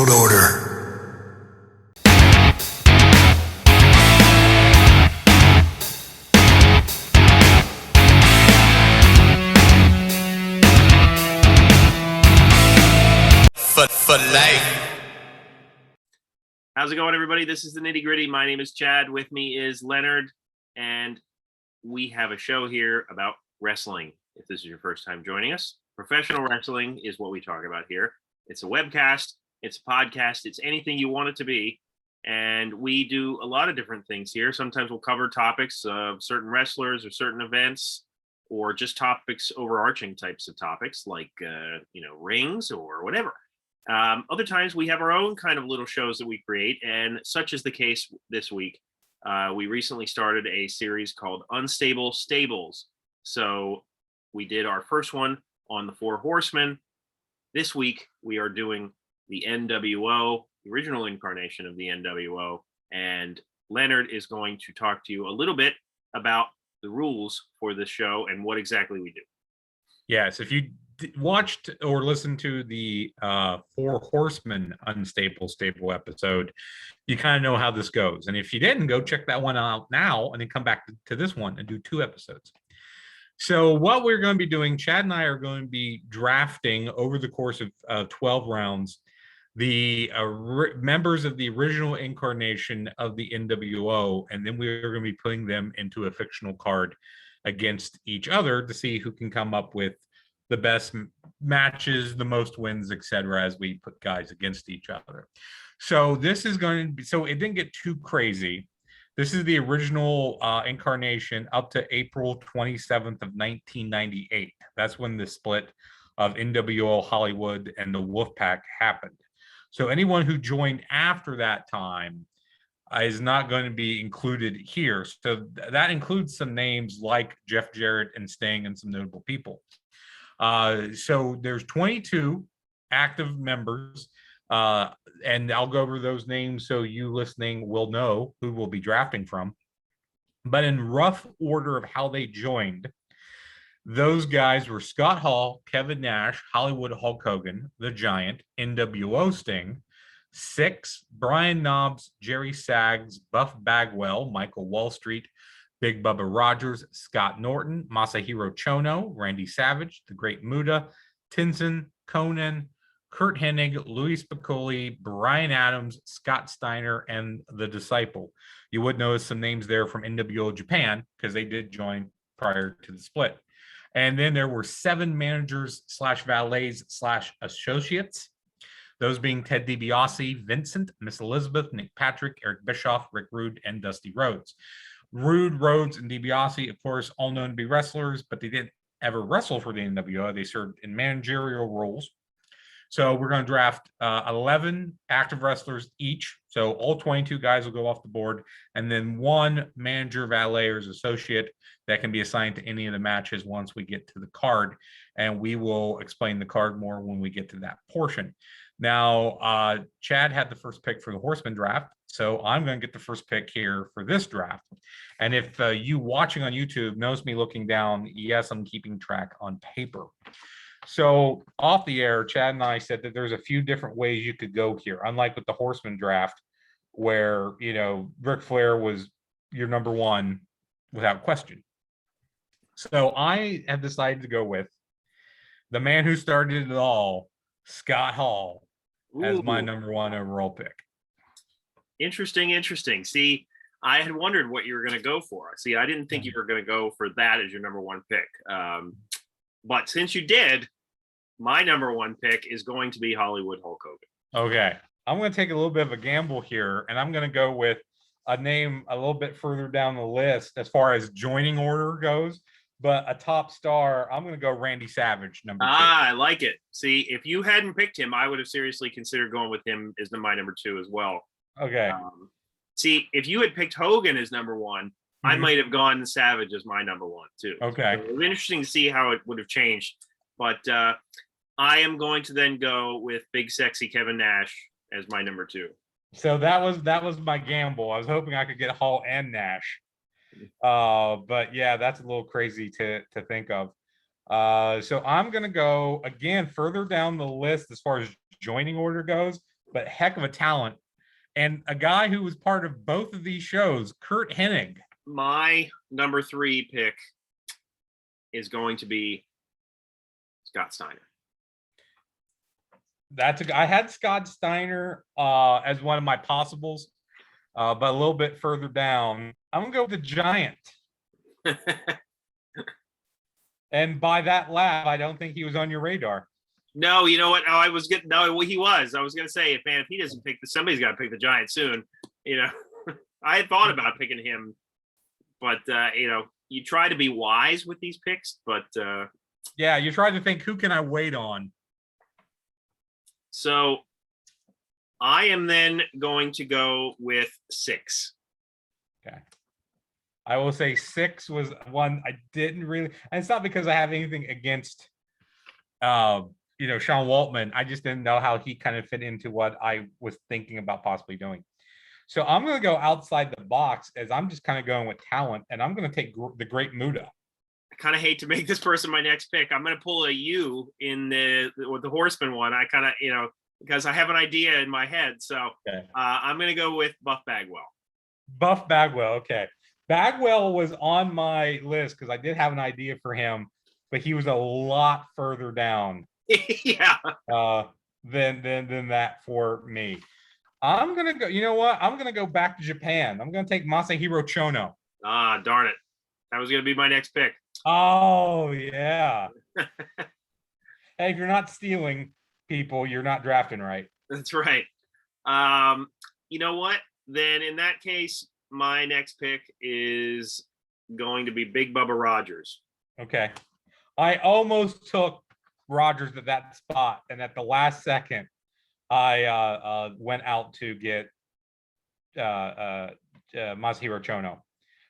Untitled Order. For life. How's it going, everybody? This is the Nitty Gritty. My name is Chad. With me is Leonard, and we have a show here about wrestling. If this is your first time joining us, professional wrestling is what we talk about here. It's a webcast, it's a podcast, it's anything you want it to be. And we do a lot of different things here. Sometimes we'll cover topics of certain wrestlers or certain events, or just topics, overarching types of topics like, rings or whatever. Other times we have our own kind of little shows that we create, and such is the case this week. We recently started a series called Unstable Stables. So we did our first one on the Four Horsemen. This week we are doing the NWO, the original incarnation of the NWO, and Leonard is going to talk to you a little bit about the rules for this show and what exactly we do. Yes, if you watched or listened to the Four Horsemen Unstable Stable episode, you kind of know how this goes. And if you didn't, go check that one out now and then come back to this one and do 2 episodes. So what we're going to be doing, Chad and I are going to be drafting over the course of 12 rounds the members of the original incarnation of the NWO, and then we're going to be putting them into a fictional card against each other to see who can come up with the best matches, the most wins, etc., as we put guys against each other. So this is going to be, so it didn't get too crazy. This is the original incarnation up to April 27th of 1998. That's when the split of NWO Hollywood and the Wolfpack happened. So anyone who joined after that time is not going to be included here. So that includes some names like Jeff Jarrett and Sting and some notable people. So there's 22 active members, and I'll go over those names so you listening will know who we'll be drafting from. But in rough order of how they joined, those guys were Scott Hall, Kevin Nash, Hollywood Hulk Hogan, The Giant, NWO Sting, Six, Brian Knobbs, Jerry Sags, Buff Bagwell, Michael Wall Street, Big Bubba Rogers, Scott Norton, Masahiro Chono, Randy Savage, The Great Muta, Tinson, Conan, Kurt Hennig, Louis Piccoli, Brian Adams, Scott Steiner, and The Disciple. You would notice some names there from NWO Japan because they did join prior to the split. And then there were 7 managers / valets / associates. Those being Ted DiBiase, Vincent, Miss Elizabeth, Nick Patrick, Eric Bischoff, Rick Rude, and Dusty Rhodes. Rude, Rhodes, and DiBiase, of course, all known to be wrestlers, but they didn't ever wrestle for the NWO. They served in managerial roles. So we're going to draft 11 active wrestlers each. So all 22 guys will go off the board, and then 1 manager, valet, or associate that can be assigned to any of the matches once we get to the card. And we will explain the card more when we get to that portion. Now, Chad had the first pick for the Horseman draft, so I'm going to get the first pick here for this draft. And if you watching on YouTube knows me looking down, yes, I'm keeping track on paper. So off the air, Chad and I said that there's a few different ways you could go here, unlike with the Horseman draft, where, Ric Flair was your number 1 without question. So I have decided to go with the man who started it all, Scott Hall, as my number 1 overall pick. Interesting. See, I had wondered what you were going to go for. See, I didn't think you were going to go for that as your number 1 pick. But since you did, my number 1 pick is going to be Hollywood Hulk Hogan. Okay. I'm going to take a little bit of a gamble here, and I'm going to go with a name a little bit further down the list as far as joining order goes. But a top star, I'm going to go Randy Savage, number 2. I like it. See, if you hadn't picked him, I would have seriously considered going with him as my number 2 as well. Okay. See, if you had picked Hogan as number 1, I might have gone Savage as my number 1 too. Okay. So it was interesting to see how it would have changed. But I am going to then go with Big Sexy Kevin Nash as my number 2. So that was my gamble. I was hoping I could get Hall and Nash. But yeah, that's a little crazy to think of. So I'm gonna go again further down the list as far as joining order goes. but heck of a talent. And a guy who was part of both of these shows, Kurt Hennig. My number 3 pick is going to be Scott Steiner. I had Scott Steiner as one of my possibles, but a little bit further down, I'm gonna go with the Giant. And by that laugh, I don't think he was on your radar. No, you know what? Oh, he was. I was gonna say, if he doesn't pick somebody's got to pick the Giant soon. You know, I had thought about picking him, but you try to be wise with these picks, but yeah, you try to think, who can I wait on? So I am then going to go with 6. Okay. I will say 6 was one I didn't really, and it's not because I have anything against Sean Waltman. I just didn't know how he kind of fit into what I was thinking about possibly doing. So I'm going to go outside the box, as I'm just kind of going with talent, and I'm going to take the Great Muta. I kind of hate to make this person my next pick. I'm going to pull a U in with the Horseman one. I kind of, because I have an idea in my head. So okay. I'm going to go with Buff Bagwell. Buff Bagwell. Okay. Bagwell was on my list because I did have an idea for him, but he was a lot further down. Yeah. Than that for me. I'm going to go, you know what? I'm going to go back to Japan. I'm going to take Masahiro Chono. Ah, darn it. That was going to be my next pick. Oh, yeah. Hey, if you're not stealing people, you're not drafting right. That's right. You know what? Then in that case, my next pick is going to be Big Bubba Rogers. Okay. I almost took Rogers at that spot, and at the last second, I went out to get Masahiro Chono,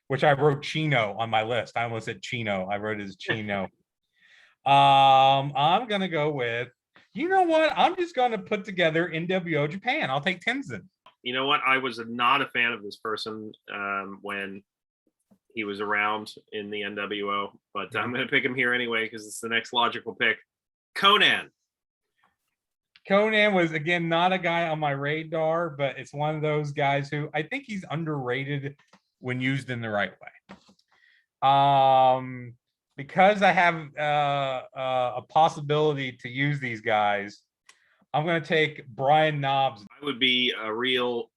which I wrote Chino on my list. I almost said Chino. I wrote it as Chino. I'm gonna go with, you know what? I'm just gonna put together NWO Japan. I'll take Tenzin. You know what? I was not a fan of this person when he was around in the NWO, but I'm gonna pick him here anyway because it's the next logical pick. Conan. Conan was, again, not a guy on my radar, but it's one of those guys who I think he's underrated when used in the right way. Because I have a possibility to use these guys, I'm going to take Brian Knobbs. I would be a real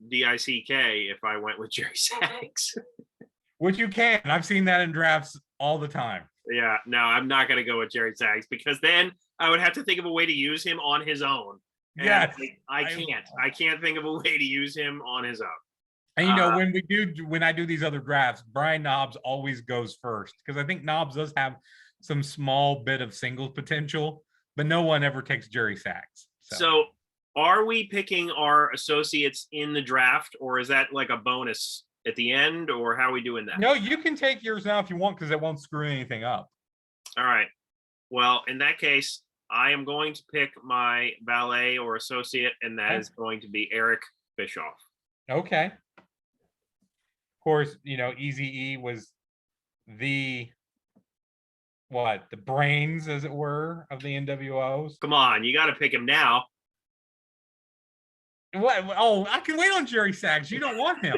DICK if I went with Jerry Sags. Which you can. I've seen that in drafts all the time. Yeah, no, I'm not going to go with Jerry Sags because then I would have to think of a way to use him on his own. Yes. I can't. I can't think of a way to use him on his own. And when I do these other drafts, Brian Knobbs always goes first because I think Knobbs does have some small bit of singles potential, but no one ever takes Jerry Sags. So are we picking our associates in the draft, or is that like a bonus at the end, or how are we doing that? No, you can take yours now if you want because it won't screw anything up. All right. Well, in that case, I am going to pick my valet or associate, and that is going to be Eric Bischoff. Okay. Of course, Eazy-E was the brains, as it were, of the NWOs. Come on, you got to pick him now. What? Oh, I can wait on Jerry Sags. You don't want him.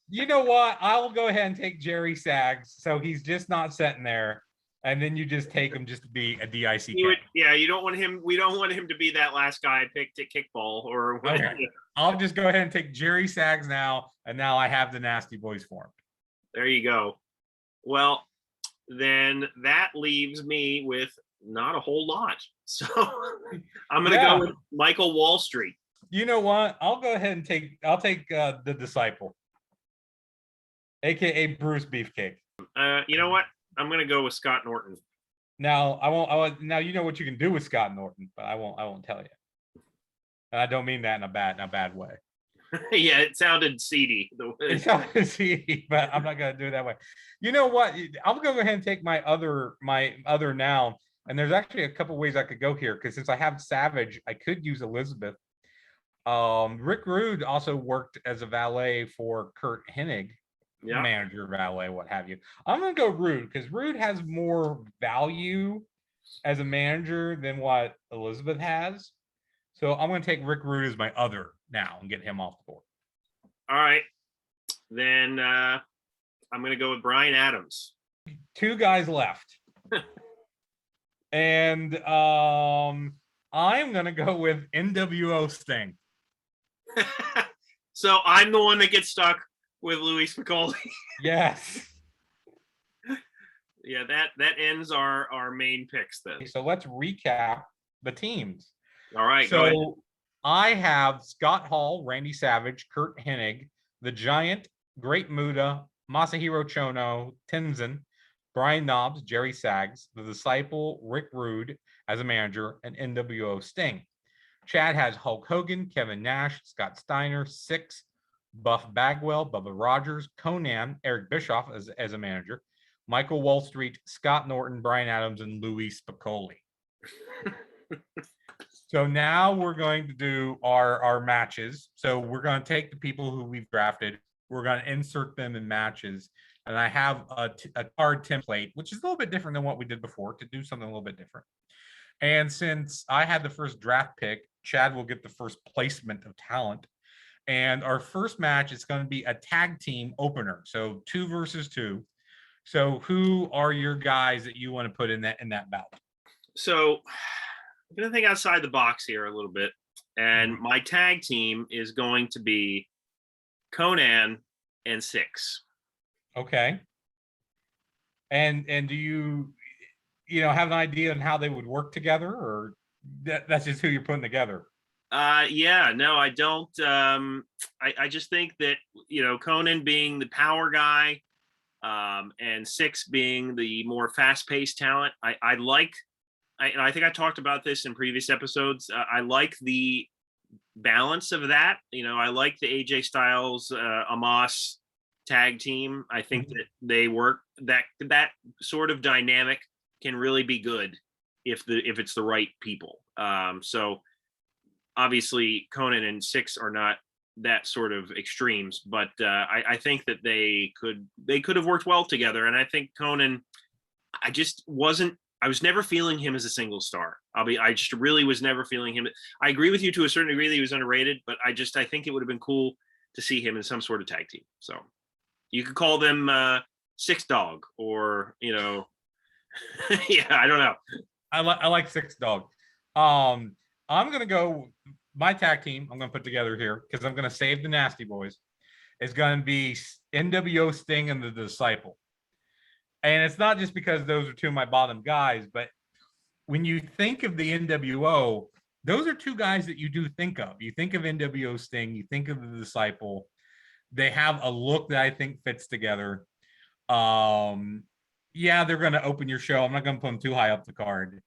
You know what? I'll go ahead and take Jerry Sags, so he's just not sitting there. And then you just take him just to be a DICK. You don't want him. We don't want him to be that last guy I picked at kickball or whatever. Okay. I'll just go ahead and take Jerry Sags now, and now I have the Nasty Boys formed. There you go. Well, then that leaves me with not a whole lot. So I'm going to go with Michael Wall Street. You know what? I'll go ahead and take the Disciple, aka Bruce Beefcake. You know what? I'm going to go with Scott Norton. Now I won't. Now you know what you can do with Scott Norton, but I won't tell you. And I don't mean that in a bad way. Yeah, it sounded seedy. It sounded seedy, but I'm not going to do it that way. You know what? I'm going to go ahead and take my other now. And there's actually a couple ways I could go here because since I have Savage, I could use Elizabeth. Rick Rude also worked as a valet for Kurt Hennig. Yeah. Manager, valet, what have you. I'm gonna go Rude because Rude has more value as a manager than what Elizabeth has. So I'm going to take Rick Rude as my other now and get him off the board. All right. Then I'm going to go with Bryan Adams. 2 guys left. And I'm going to go with NWO Sting. So I'm the one that gets stuck with Louis Spicoli. Yes. Yeah, that ends our main picks then. So let's recap the teams. All right, go ahead. So I have Scott Hall, Randy Savage, Kurt Hennig, the Giant, Great Muta, Masahiro Chono, Tenzin, Brian Knobs, Jerry Sags, the Disciple, Rick Rude as a manager, and NWO Sting. Chad has Hulk Hogan, Kevin Nash, Scott Steiner, Six, Buff Bagwell, Bubba Rogers, Conan, Eric Bischoff as a manager, Michael Wall Street, Scott Norton, Brian Adams, and Louis Spicoli. So now we're going to do our matches. So we're going to take the people who we've drafted. We're going to insert them in matches. And I have a card template, which is a little bit different than what we did before, to do something a little bit different. And since I had the first draft pick, Chad will get the first placement of talent. And our first match is going to be a tag team opener. So 2 versus 2. So who are your guys that you want to put in that bout? So I'm going to think outside the box here a little bit. And my tag team is going to be Conan and Six. Okay. And do you have an idea on how they would work together, or that's just who you're putting together? Yeah, no, I don't. I just think that, Conan being the power guy, and Six being the more fast-paced talent, I think I talked about this in previous episodes. I like the balance of that. I like the AJ Styles, Amos tag team. I think that they work, that sort of dynamic can really be good if it's the right people. So obviously Conan and Six are not that sort of extremes, but I think that they could have worked well together. And I think Conan, I was never feeling him as a single star. I just really was never feeling him. I agree with you to a certain degree that he was underrated, but I think it would have been cool to see him in some sort of tag team. So you could call them Six Dog, or yeah, I don't know. I like Six Dog. I'm gonna go my tag team. I'm gonna put together here because I'm gonna save the Nasty Boys. Is gonna be NWO Sting and the Disciple. And it's not just because those are 2 of my bottom guys, but when you think of the NWO, those are 2 guys that you do think of. You think of NWO Sting, you think of the Disciple. They have a look that I think fits together. Yeah, they're going to open your show. I'm not going to put them too high up the card.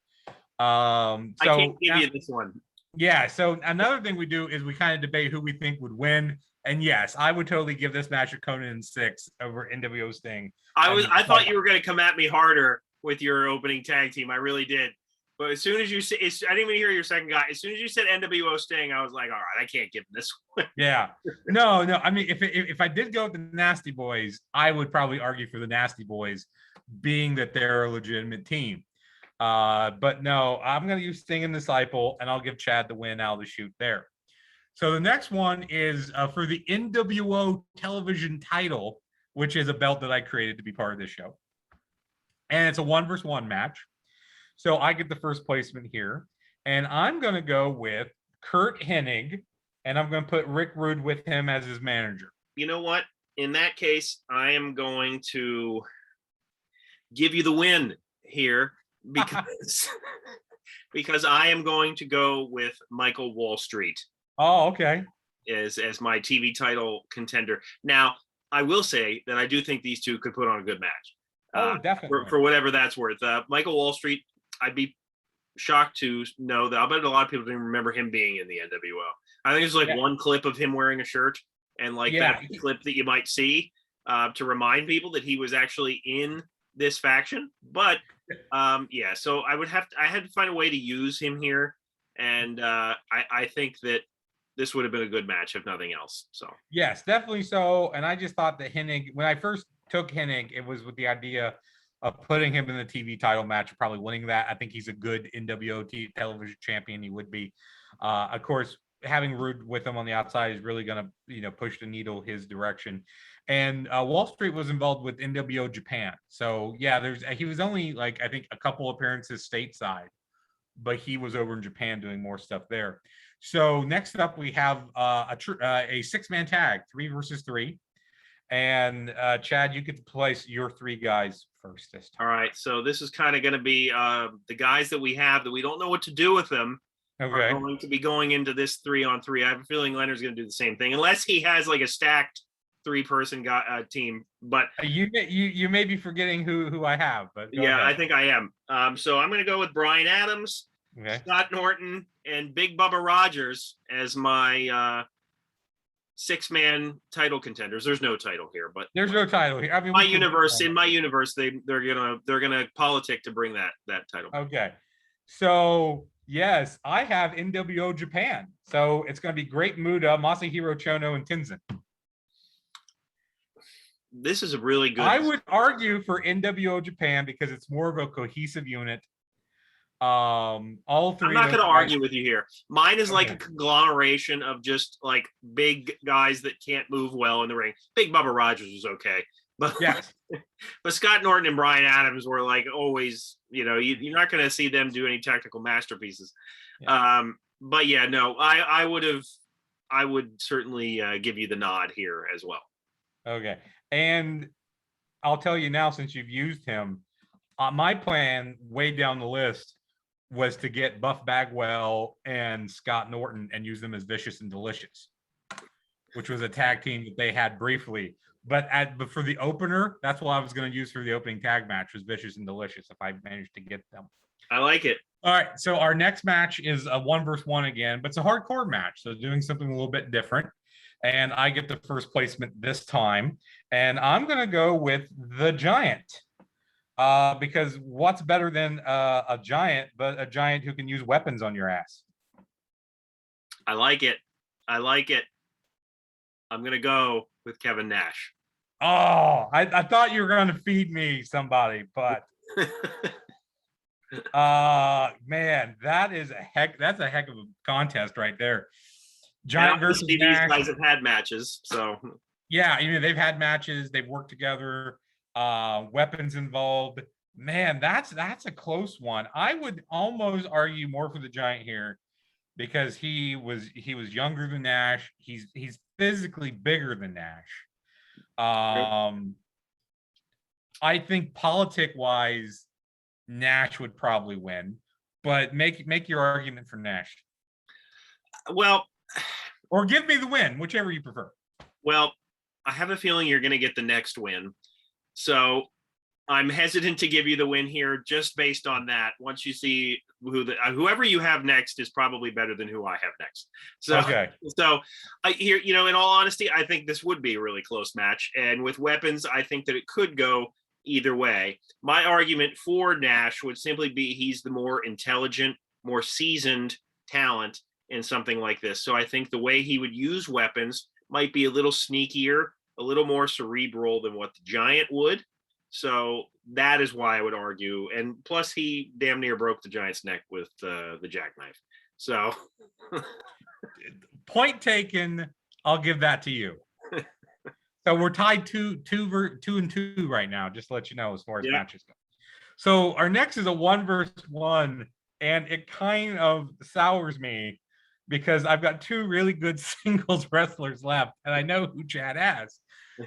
I can't give you this one. Yeah, so another thing we do is we kind of debate who we think would win. And yes, I would totally give this match of Conan and Six over NWO Sting. I thought you were going to come at me harder with your opening tag team. I really did. But as soon as you said, I didn't even hear your second guy. As soon as you said NWO Sting, I was like, all right, I can't give him this one. Yeah. No. I mean, if I did go with the Nasty Boys, I would probably argue for the Nasty Boys, being that they're a legitimate team. But no, I'm going to use Sting and Disciple, and I'll give Chad the win out of the shoot there. So the next one is for the NWO television title, which is a belt that I created to be part of this show. And it's a 1 versus 1 match. So I get the first placement here. And I'm going to go with Kurt Hennig, and I'm going to put Rick Rude with him as his manager. You know what? In that case, I am going to give you the win here because I am going to go with Michael Wall Street. Oh, okay. As my TV title contender. Now, I will say that I do think these 2 could put on a good match. Oh, definitely. For whatever that's worth. Michael Wall Street, I'd be shocked to know that. I bet a lot of people didn't remember him being in the NWO. I think there's one clip of him wearing a shirt, and that clip that you might see to remind people that he was actually in this faction. But so I had to find a way to use him here. And I think that this would have been a good match, if nothing else. So yes, definitely so. And I just thought that Hennig, when I first took Hennig, it was with the idea of putting him in the TV title match, probably winning that. I think he's a good NWO television champion. He would be. Of course, having Rude with him on the outside is really going to, push the needle his direction. And Wall Street was involved with NWO Japan. So yeah, he was only like, I think, a couple appearances stateside, but he was over in Japan doing more stuff there. So next up, we have a 6-man tag, 3 versus 3. And Chad, you get to place your 3 guys first this time. All right. So this is kind of going to be the guys that we have that we don't know what to do with them. Okay. Are going to be going into this 3-on-3. I have a feeling Leonard's going to do the same thing, unless he has like a stacked 3-person team. But you may be forgetting who I have, but yeah, ahead. I think I am. So I'm going to go with Bryan Adams, Scott Norton, and Big Bubba Rogers as my 6-man title contenders. There's no title here, but there's no title here. I mean, in my universe, they're gonna politic to bring that title. Okay, so yes, I have NWO Japan. So it's going to be Great Muta, Masahiro Chono, and Tenzin. This is a really good. I would argue for NWO Japan because it's more of a cohesive unit. All 3. I'm not going to argue with you here. Mine is like a conglomeration of just like big guys that can't move well in the ring. Big Bubba Rogers was okay, but yes. But Scott Norton and Bryan Adams were like always, you're not going to see them do any technical masterpieces. Yeah. But yeah, no, I would certainly give you the nod here as well. Okay. And I'll tell you now, since you've used him, my plan way down the list was to get Buff Bagwell and Scott Norton and use them as Vicious and Delicious, which was a tag team that they had briefly. But for the opener, that's what I was going to use for the opening tag match, was Vicious and Delicious, if I managed to get them. I like it. All right, so our next match is a 1 versus 1 again, but it's a hardcore match, so doing something a little bit different. And I get the first placement this time, and I'm going to go with the Giant. Because what's better than a giant, but a giant who can use weapons on your ass? I like it. I'm going to go with Kevin Nash. Oh, I thought you were going to feed me somebody, but man, that's a heck of a contest right there. Giant versus Nash. These guys have had matches, so yeah, they've had matches, they've worked together. Weapons involved. Man, that's a close one. I would almost argue more for the Giant here because he was younger than Nash. He's physically bigger than Nash. I think politic wise, Nash would probably win, but make your argument for Nash. Well, or give me the win, whichever you prefer. Well, I have a feeling you're going to get the next win. So I'm hesitant to give you the win here just based on that. Once you see whoever you have next is probably better than who I have next. So, okay. So I here, in all honesty, I think this would be a really close match. And with weapons, I think that it could go either way. My argument for Nash would simply be he's the more intelligent, more seasoned talent in something like this. So I think the way he would use weapons might be a little sneakier, a little more cerebral than what the Giant would. So that is why I would argue. And plus, he damn near broke the Giant's neck with the jackknife. So point taken. I'll give that to you. So we're tied 2-2 right now, just to let you know as far as matches go. So our next is a 1 versus 1, and it kind of sours me because I've got 2 really good singles wrestlers left, and I know who Chad has.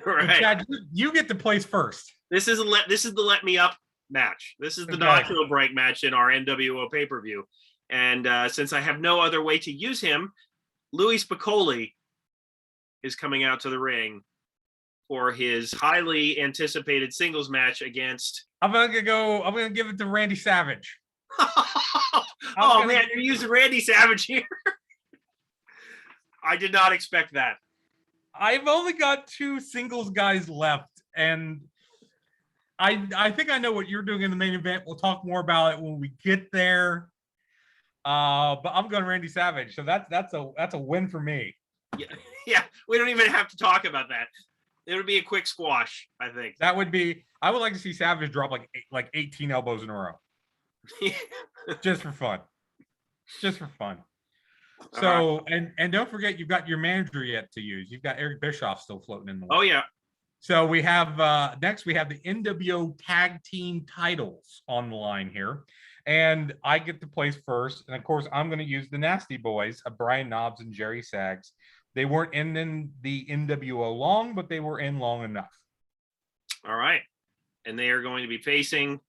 Right. Chad, you get to place first. This is the let me up match. This is the Nacho break match in our NWO pay-per-view. And since I have no other way to use him, Louis Piccoli is coming out to the ring for his highly anticipated singles match against. I'm gonna give it to Randy Savage. Man, you're using Randy Savage here. I did not expect that. I've only got 2 singles guys left, and I think I know what you're doing in the main event. We'll talk more about it when we get there. But I'm going Randy Savage, so that's a win for me. Yeah. We don't even have to talk about that. It would be a quick squash, I think. That would be. I would like to see Savage drop like 18 elbows in a row, just for fun. So and don't forget, you've got your manager yet to use. You've got Eric Bischoff still floating in the water. Oh yeah. So we have next we have the NWO Tag Team Titles on the line here, and I get to place first. And of course, I'm going to use the Nasty Boys of Brian Knobbs and Jerry Sags. They weren't in the NWO long, but they were in long enough. All right, and they are going to be facing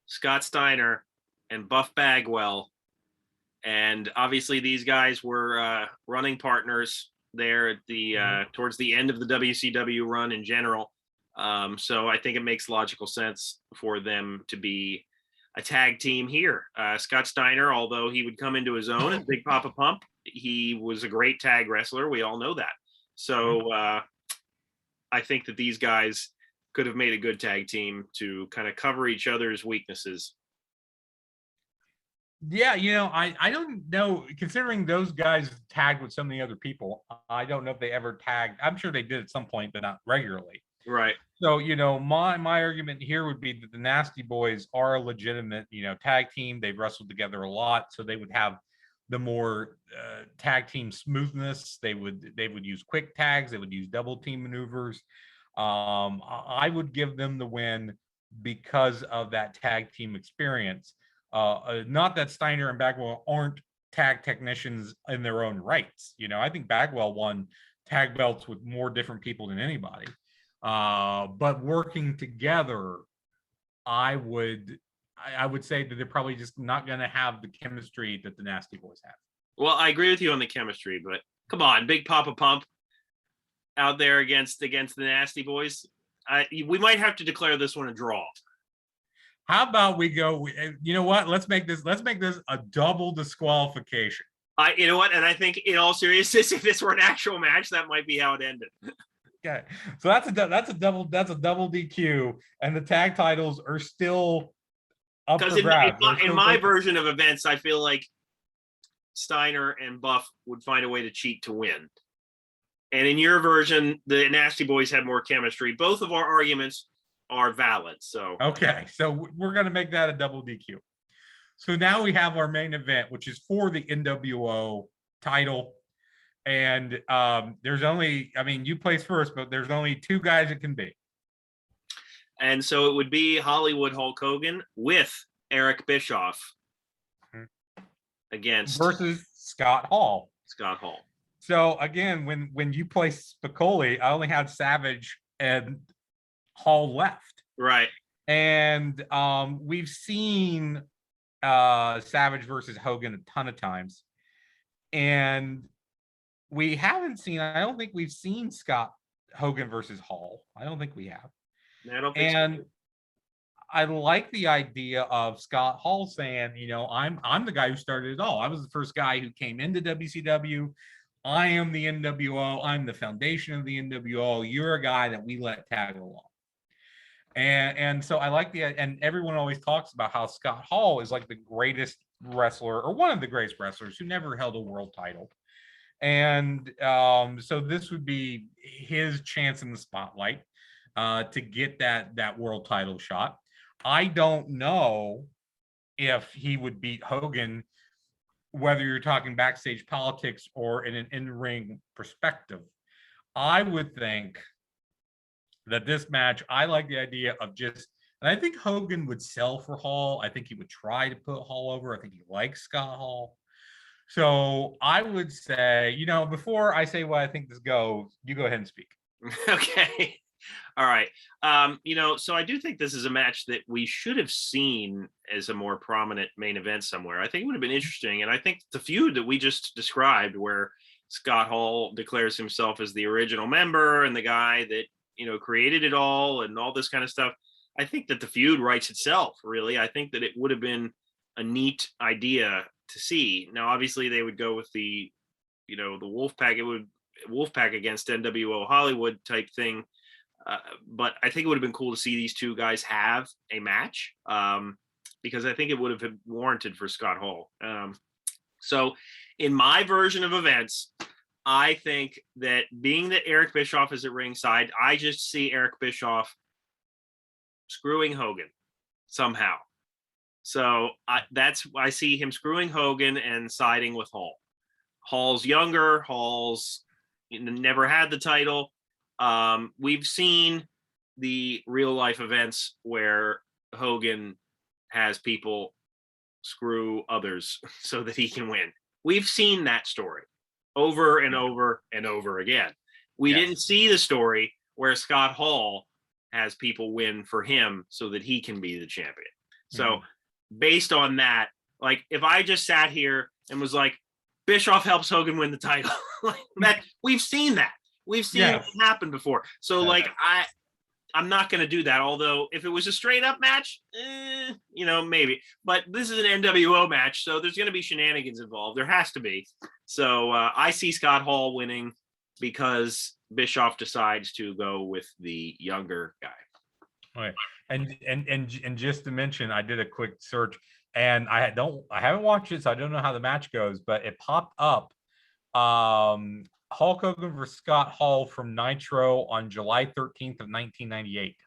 Scott Steiner and Buff Bagwell. And obviously, these guys were running partners there at the towards the end of the WCW run in general. So I think it makes logical sense for them to be a tag team here. Scott Steiner, although he would come into his own as Big Papa Pump, he was a great tag wrestler. We all know that. So I think that these guys could have made a good tag team to kind of cover each other's weaknesses. Yeah, I don't know, considering those guys tagged with so many other people, I don't know if they ever tagged. I'm sure they did at some point, but not regularly. Right. So, my argument here would be that the Nasty Boys are a legitimate, tag team. They've wrestled together a lot, so they would have the more tag team smoothness. They would use quick tags. They would use double team maneuvers. I would give them the win because of that tag team experience. Not that Steiner and Bagwell aren't tag technicians in their own rights. I think Bagwell won tag belts with more different people than anybody. But working together, I would say that they're probably just not going to have the chemistry that the Nasty Boys have. Well, I agree with you on the chemistry, but come on, Big Papa Pump out there against the Nasty Boys. We might have to declare this one a draw. How about we go? You know what? Let's make this a double disqualification. You know what? And I think, in all seriousness, if this were an actual match, that might be how it ended. Okay, so that's a double DQ, and the tag titles are still up for grabs. In my version of events, I feel like Steiner and Buff would find a way to cheat to win. And in your version, the Nasty Boys had more chemistry. Both of our arguments are valid. So okay, so we're going to make that a double DQ. So now we have our main event, which is for the NWO title. And there's only, you place first, but there's only two guys it can be. And so it would be Hollywood Hulk Hogan with Eric Bischoff against versus Scott Hall. Scott Hall. So again, when you play Spicoli, I only had Savage and Hall left. Right. And we've seen Savage versus Hogan a ton of times. And we haven't seen, I don't think we've seen Scott Hogan versus Hall. I don't think we have. I don't think so. I like the idea of Scott Hall saying, I'm the guy who started it all. I was the first guy who came into WCW. I am the NWO. I'm the foundation of the NWO. You're a guy that we let tag along. And so I like and everyone always talks about how Scott Hall is like the greatest wrestler, or one of the greatest wrestlers, who never held a world title. And so this would be his chance in the spotlight to get that world title shot. I don't know if he would beat Hogan, whether you're talking backstage politics or in an in-ring perspective. I would think that this match, I like the idea of and I think Hogan would sell for Hall. I think he would try to put Hall over. I think he likes Scott Hall. So I would say, before I say what I think this goes, you go ahead and speak. Okay. All right. So I do think this is a match that we should have seen as a more prominent main event somewhere. I think it would have been interesting. And I think the feud that we just described, where Scott Hall declares himself as the original member and the guy that, created it all and all this kind of stuff, I think that the feud writes itself, really. I think that it would have been a neat idea to see. Now, obviously, they would go with the Wolfpack. It would Wolfpack against NWO Hollywood type thing. But I think it would have been cool to see these two guys have a match, because I think it would have been warranted for Scott Hall. So in my version of events, I think that being that Eric Bischoff is at ringside, I just see Eric Bischoff screwing Hogan somehow. So I see him screwing Hogan and siding with Hall. Hall's younger. Hall's never had the title. We've seen the real life events where Hogan has people screw others so that he can win. We've seen that story over and over and over again. We didn't see the story where Scott Hall has people win for him so that he can be the champion. So based on that, like if I just sat here and was like, Bischoff helps Hogan win the title, like that, we've seen that. We've seen it happen before. So like I'm not going to do that. Although if it was a straight up match, maybe. But this is an NWO match, so there's going to be shenanigans involved. There has to be. So I see Scott Hall winning because Bischoff decides to go with the younger guy. All right. And just to mention, I did a quick search, and I haven't watched it, so I don't know how the match goes, but it popped up. Hulk Hogan versus Scott Hall from Nitro on July 13th of 1998.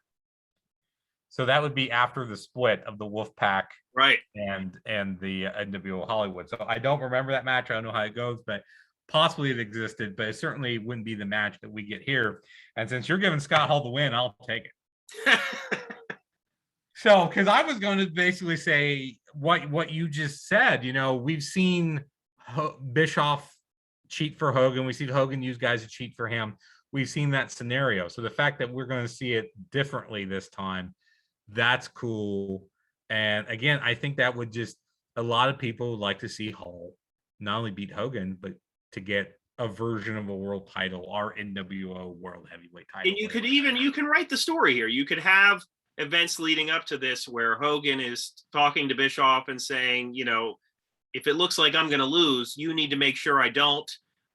So that would be after the split of the Wolfpack, right, and the NWO Hollywood. So I don't remember that match. I don't know how it goes, but possibly it existed, but it certainly wouldn't be the match that we get here. And since you're giving Scott Hall the win, I'll take it. So, because I was going to basically say what you just said. We've seen Bischoff cheat for Hogan. We've seen Hogan use guys to cheat for him. We've seen that scenario. So the fact that we're going to see it differently this time, that's cool. And again, I think that would just, a lot of people would like to see Hall not only beat Hogan, but to get a version of a world title, our NWO World Heavyweight title. And you can write the story here. You could have events leading up to this where Hogan is talking to Bischoff and saying, if it looks like I'm going to lose, you need to make sure I don't.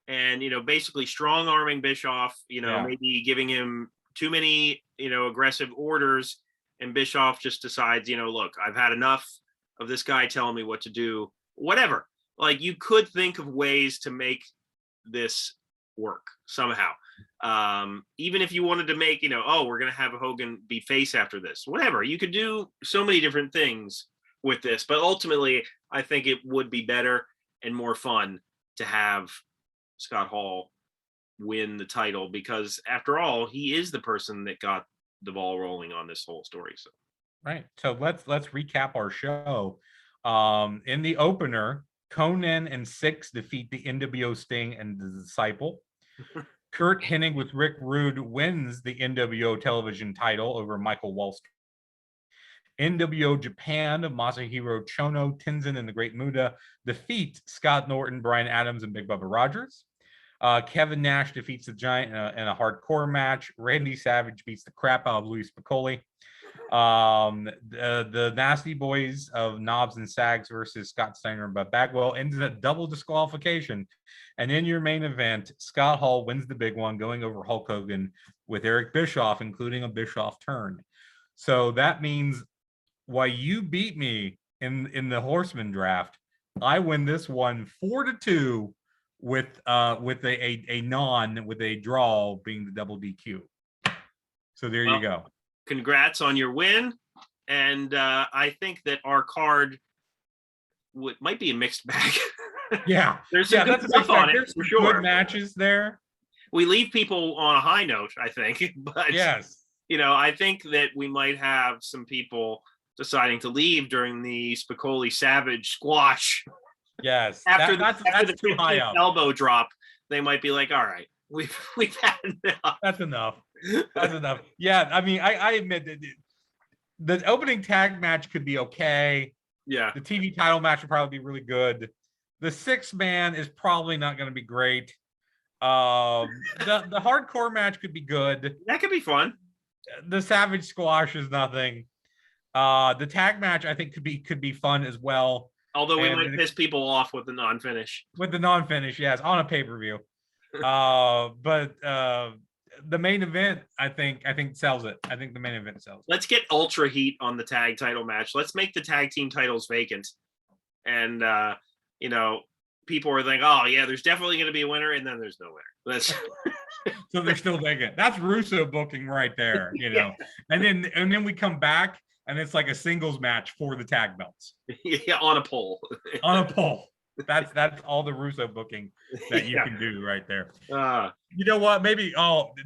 And, basically strong arming Bischoff, maybe giving him too many, aggressive orders. And Bischoff just decides, look, I've had enough of this guy telling me what to do, whatever. Like you could think of ways to make this work somehow. Even if you wanted to make, we're going to have Hogan be face after this, whatever. You could do so many different things with this, but ultimately I think it would be better and more fun to have Scott Hall win the title, because after all, he is the person that got the ball rolling on this whole story. So right. So let's recap our show. In the opener, Conan and Six defeat the NWO Sting and the Disciple. Kurt Hennig with Rick Rude wins the NWO television title over Michael Wallstrom. NWO Japan, Masahiro Chono, Tenzin, and the Great Muda defeat Scott Norton, Brian Adams, and Big Bubba Rogers. Kevin Nash defeats the Giant in a hardcore match. Randy Savage beats the crap out of Louis Piccoli. The Nasty Boys of Knobs and Sags versus Scott Steiner and Bagwell ends in a double disqualification. And in your main event, Scott Hall wins the big one, going over Hulk Hogan with Eric Bischoff, including a Bischoff turn. So that means while you beat me in the Horseman draft, I win this one 4-2 with a draw being the double DQ. So there you go. Congrats on your win. And I think that our card might be a mixed bag. Yeah. There's some good stuff on it, for sure. Good matches there. We leave people on a high note, I think. But, yes. I think that we might have some people deciding to leave during the Spicoli Savage squash. Yes. After that's the too high up. Elbow drop, they might be like, all right, we've had enough. That's enough. That's enough. Yeah, I mean, I admit that the opening tag match could be okay. Yeah. The TV title match would probably be really good. The 6-man is probably not going to be great. The hardcore match could be good. That could be fun. The Savage squash is nothing. The tag match I think could be fun as well. Although we might piss people off with the non-finish. With the non-finish, yes, on a pay-per-view. But the main event, I think sells it. I think the main event sells it. Let's get ultra heat on the tag title match. Let's make the tag team titles vacant. And people are thinking, oh yeah, there's definitely going to be a winner, and then there's no winner. So they're still vacant. That's Russo booking right there, Yeah. And then we come back and it's like a singles match for the tag belts. Yeah, on a pole. On a pole. That's all the Russo booking that you Yeah. can do right there. Uh, You know what? Maybe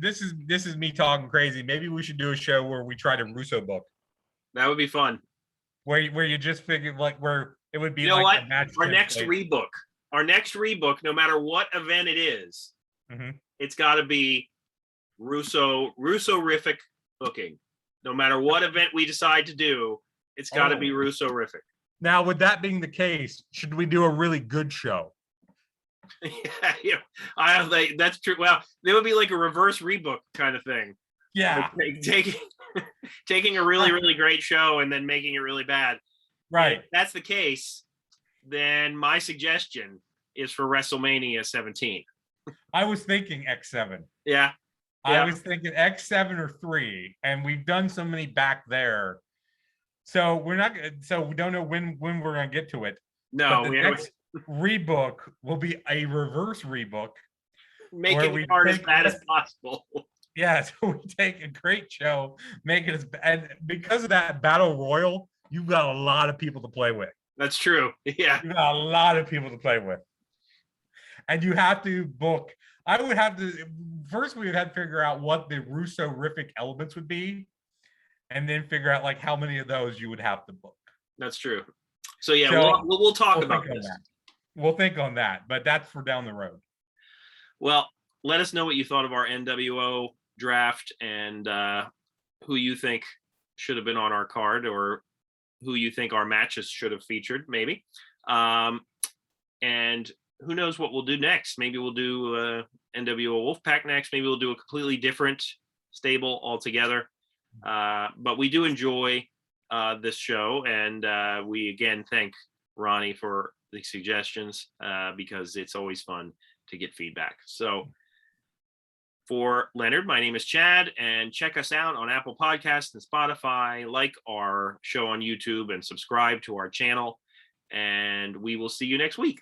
this is me talking crazy. Maybe we should do a show where we try to Russo book, that would be fun. where you just figure like where it would be You know like what? a match. Our next template. rebook, no matter what event it is, Mhm. it's got to be Russo-rific booking. No matter what event we decide to do, it's got to be Russo-rific. Now, with that being the case, should we do a really good show? Yeah, that's true. Well, there would be like a reverse rebook kind of thing. Yeah, Like taking a really, really great show and then making it really bad. right. And if that's the case, then my suggestion is for WrestleMania 17. I was thinking X7. Yeah. I was thinking X7 or 3, and we've done so many back there. So we're not. So we don't know when we're gonna get to it. No, But the next rebook will be a reverse rebook. making it hard as bad as possible. Yeah, so we take a great show, make it as and because of that battle royal, you've got a lot of people to play with. That's true. Yeah. You got a lot of people to play with. And you have to book. I would have to first we would have to figure out what the Russo-rific elements would be, and then figure out like how many of those you would have to book. That's true. So yeah, So, we'll talk We'll about think on this. that. We'll think on that, but that's for down the road. Well, let us know what you thought of our NWO draft and who you think should have been on our card or who you think our matches should have featured, maybe. And who knows what we'll do next? Maybe we'll do NWO Wolfpack next. Maybe we'll do a completely different stable altogether. But we do enjoy this show, and we again thank Ronnie for the suggestions because it's always fun to get feedback. So for Leonard, my name is Chad, and check us out on Apple Podcasts and Spotify, like our show on YouTube and subscribe to our channel, and we will see you next week.